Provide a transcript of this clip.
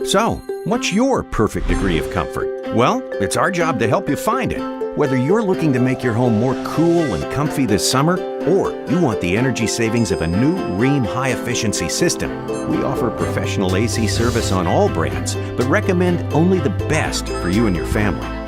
So, what's your perfect degree of comfort? Well, it's our job to help you find it. Whether you're looking to make your home more cool and comfy this summer, or you want the energy savings of a new Rheem high-efficiency system, we offer professional AC service on all brands, but recommend only the best for you and your family.